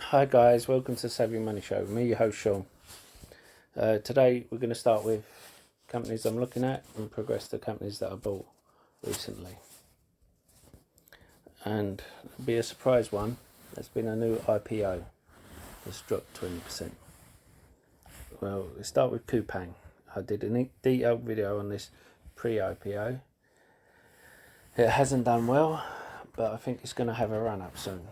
Hi guys, welcome to SavvyMoneyShow. Me, your host Sean. Today we're going to start with companies I'm looking at and progress to companies that I bought recently. And it'll be a surprise one. There's been a new IPO that's dropped 20%. Well, we start with Coupang. I did a detailed video on this pre-IPO. It hasn't done well, but I think it's going to have a run up soon.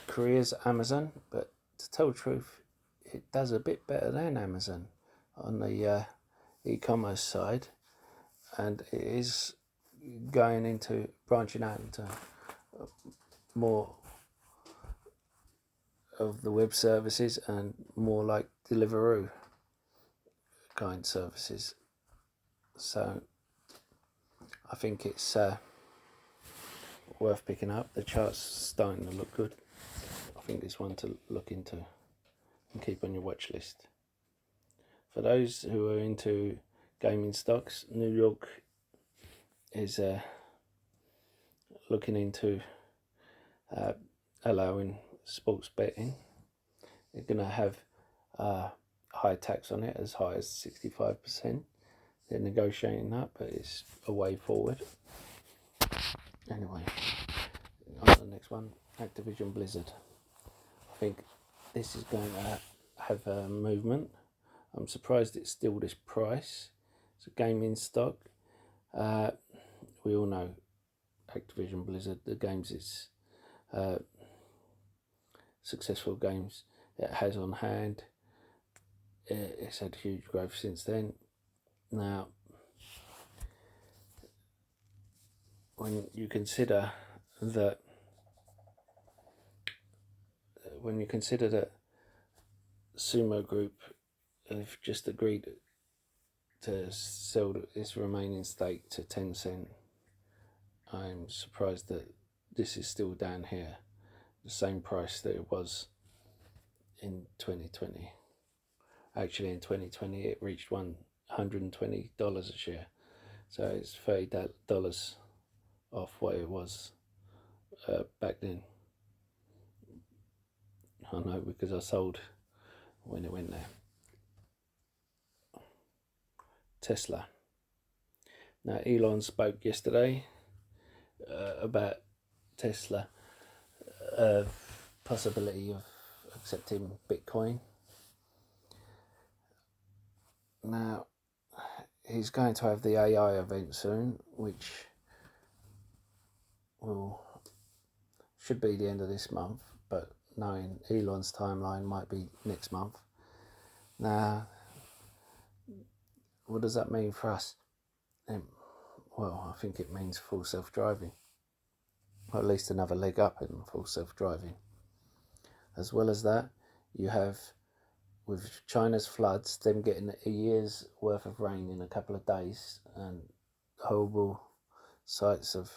Korea's Amazon, but to tell the truth, it does a bit better than Amazon on the e-commerce side, and it is branching out into more of the web services and more like Deliveroo kind services. So I think it's worth picking up. The chart's starting to look good. I think it's one to look into and keep on your watch list. For those who are into gaming stocks, New York is looking into allowing sports betting. They're going to have high tax on it, as high as 65%. They're negotiating that, but it's a way forward. Anyway, on to the next one, Activision Blizzard. I think this is going to have a movement. I'm surprised it's still this price. It's a gaming stock. We all know Activision Blizzard, the games it's successful games it has on hand. It's had huge growth since then. Now, when you consider that Sumo Group have just agreed to sell its remaining stake to Tencent, I'm surprised that this is still down here, the same price that it was in 2020. Actually, in 2020 it reached $120 a share, so it's $30 off what it was back then. I know, because I sold when it went there. Tesla. Now, Elon spoke yesterday about Tesla possibility of accepting Bitcoin. Now, he's going to have the AI event soon, which should be the end of this month, but knowing Elon's timeline, might be next month. Now, what does that mean for us? Well, I think it means full self-driving, or at least another leg up in full self-driving. As well as that, you have, with China's floods, them getting a year's worth of rain in a couple of days, and horrible sights of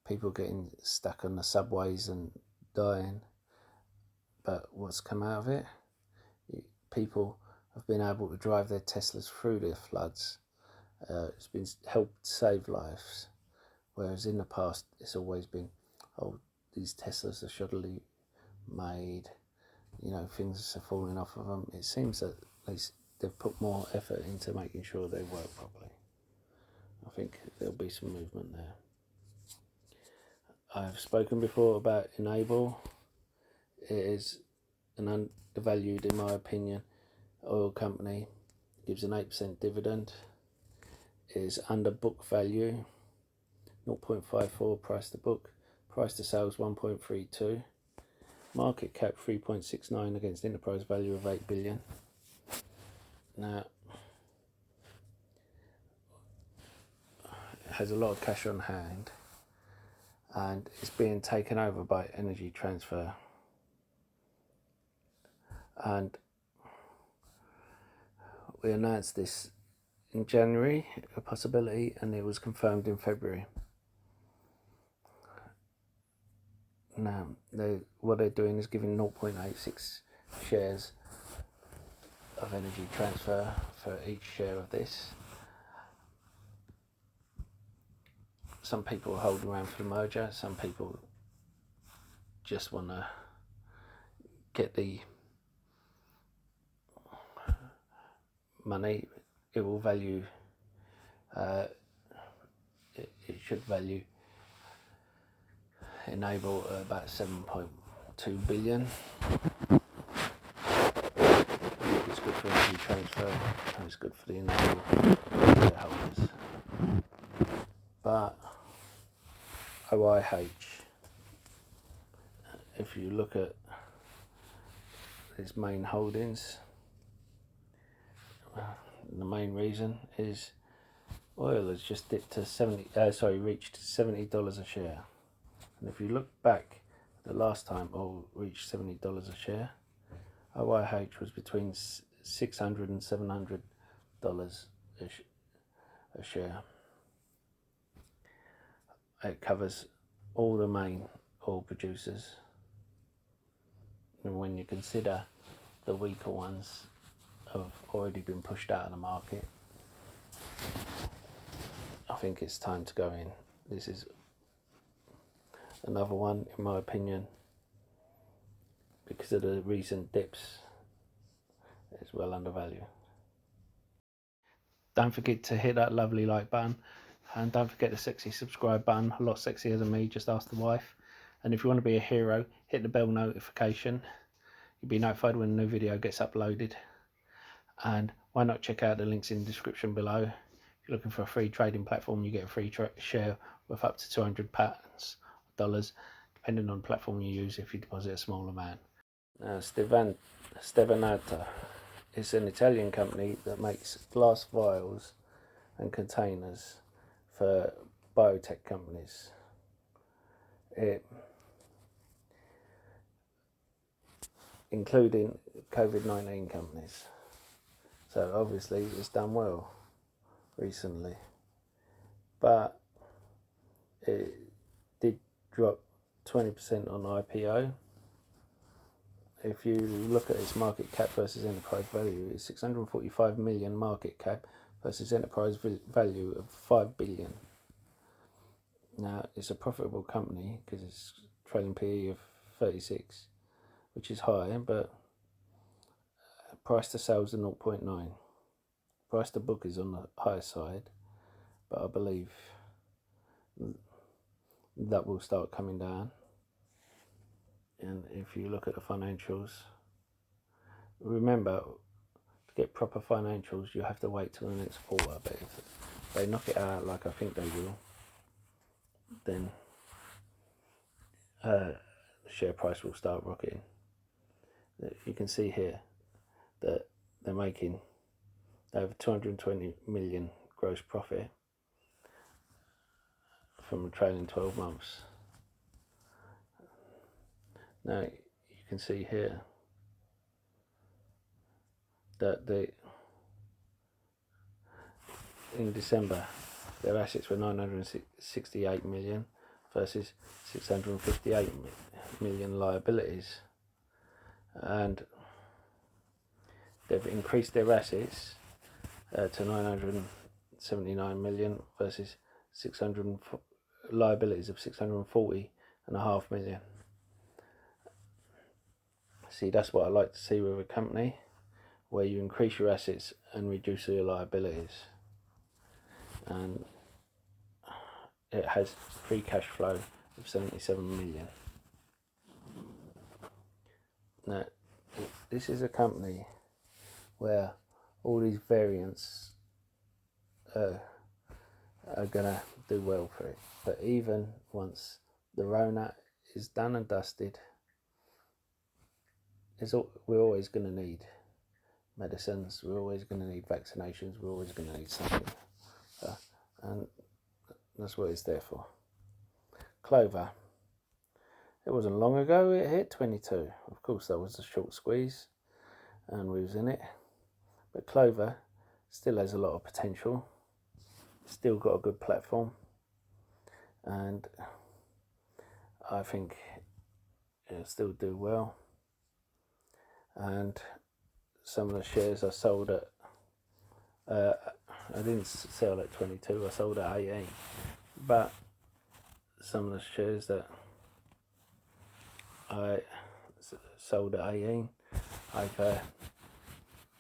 people getting stuck on the subways and dying. But what's come out of it? People have been able to drive their Teslas through the floods. It's been helped save lives, whereas in the past it's always been, oh, these Teslas are shoddily made, things are falling off of them. It seems that at least they've put more effort into making sure they work properly. I think there'll be some movement there. I've spoken before about Enable. It is an undervalued, in my opinion, oil company. Gives an 8% dividend. It is under book value, 0.54 price to book. Price to sales 1.32. Market cap 3.69 against enterprise value of 8 billion. Now, it has a lot of cash on hand, and it's being taken over by Energy Transfer. And we announced this in January, a possibility, and it was confirmed in February. Now, what they're doing is giving 0.86 shares of Energy Transfer for each share of this. Some people are holding around for the merger, some people just want to get the money, it will value, it should value, enable about 7.2 billion. It's good for energy transfer, and it's good for the enable shareholders. But OIH, if you look at its main holdings, the main reason is oil has just dipped to reached $70 a share. And if you look back the last time oil reached $70 a share, OIH was between $600 and $700 a share. It covers all the main oil producers, and when you consider the weaker ones have already been pushed out of the market, I think it's time to go in. This is another one, in my opinion, because of the recent dips, it's well undervalued. Don't forget to hit that lovely like button, and don't forget the sexy subscribe button. A lot sexier than me, just ask the wife. And if you want to be a hero, hit the bell notification. You'll be notified when a new video gets uploaded. And why not check out the links in the description below. If you're looking for a free trading platform, you get a free share worth up to $200, depending on the platform you use if you deposit a small amount. Now, Stevanato is an Italian company that makes glass vials and containers for biotech companies. Including COVID-19 companies. So obviously it's done well recently, but it did drop 20% on IPO. If you look at its market cap versus enterprise value, it's 645 million market cap versus enterprise value of 5 billion. Now, it's a profitable company because it's trading PE of 36, which is high, but price to sales are 0.9. Price to book is on the higher side, but I believe that will start coming down. And if you look at the financials, remember, to get proper financials you have to wait till the next quarter, but if they knock it out like I think they will, then the share price will start rocketing. You can see here that they're making over 220 million gross profit from the trailing 12 months. Now you can see here that in December their assets were 968 million versus 658 million liabilities, and they've increased their assets to 979 million versus liabilities of 640.5 million. See, that's what I like to see with a company, where you increase your assets and reduce your liabilities. And it has free cash flow of 77 million. Now, this is a company where all these variants are gonna do well for it. But even once the Rona is done and dusted, we're always going to need medicines, we're always going to need vaccinations, we're always going to need something. And that's what it's there for. Clover. It wasn't long ago it hit 22. Of course, that was a short squeeze and we was in it. But Clover still has a lot of potential. Still got a good platform. And I think it'll still do well. And some of the shares I sold at, I didn't sell at 22, I sold at 18. But some of the shares that I sold at 18. I've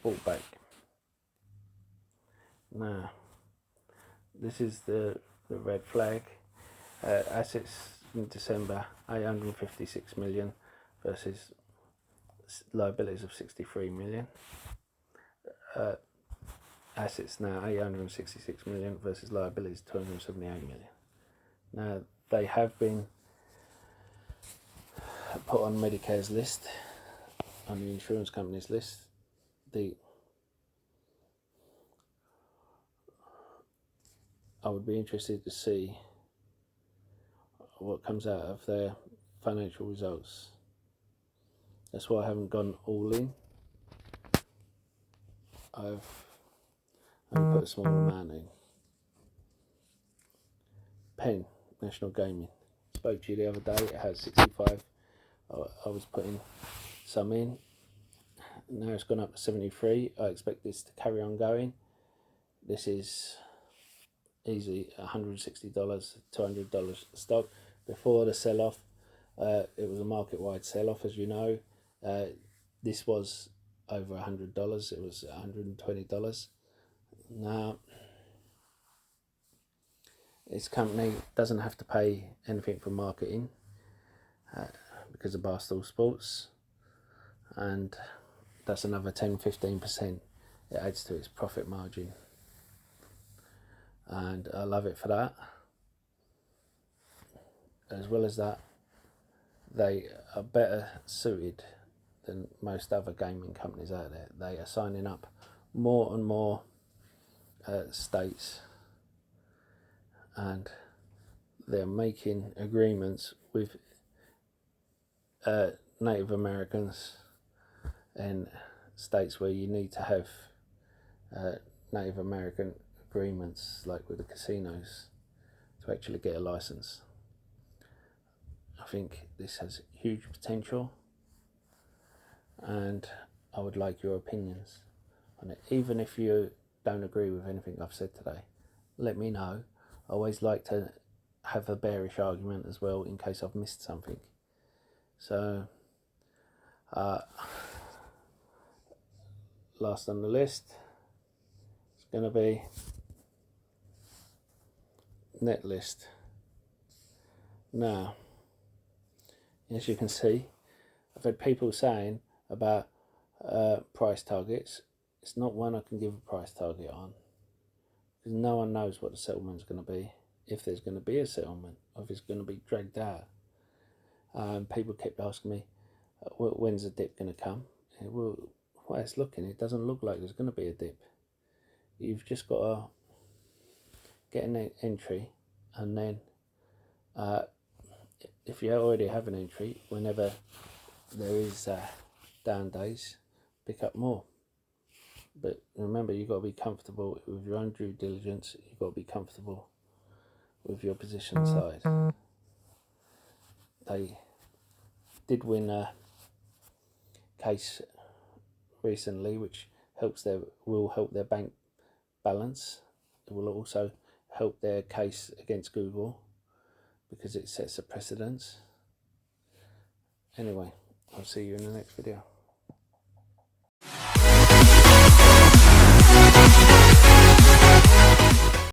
bought back. Now, this is the red flag. Assets in December, 856 million versus liabilities of 63 million. Assets now 866 million versus liabilities 278 million. Now, they have been put on Medicare's list, on the insurance company's list. I would be interested to see what comes out of their financial results. That's why I haven't gone all in. I've only put a small amount in. Penn, National Gaming. Spoke to you the other day, it had 65. I was putting some in. Now it's gone up to 73. I expect this to carry on going. This is easily $160, $200 stock. Before the sell-off, it was a market-wide sell-off, as you know. This was over $100. It was $120. Now, this company doesn't have to pay anything for marketing because of Barstool Sports, and that's another 10-15% it adds to its profit margin, and I love it for that. As well as that, they are better suited than most other gaming companies out there. They are signing up more and more states, and they're making agreements with Native Americans in states where you need to have Native American agreements, like with the casinos, to actually get a license. I think this has huge potential, and I would like your opinions on it. Even if you don't agree with anything I've said today, let me know. I always like to have a bearish argument as well, in case I've missed something. So, last on the list is going to be Netlist. Now, as you can see, I've had people saying about price targets. It's not one I can give a price target on, because no one knows what the settlement's going to be, if there's going to be a settlement, or if it's going to be dragged out. People kept asking me, when's the dip going to come? Well, why it's looking, it doesn't look like there's going to be a dip. You've just got to get an entry, and then if you already have an entry, whenever there is down days, pick up more. But remember, you've got to be comfortable with your own due diligence. You've got to be comfortable with your position size. They did win a case recently, which will help their bank balance. It will also help their case against Google, because it sets a precedence. Anyway, I'll see you in the next video.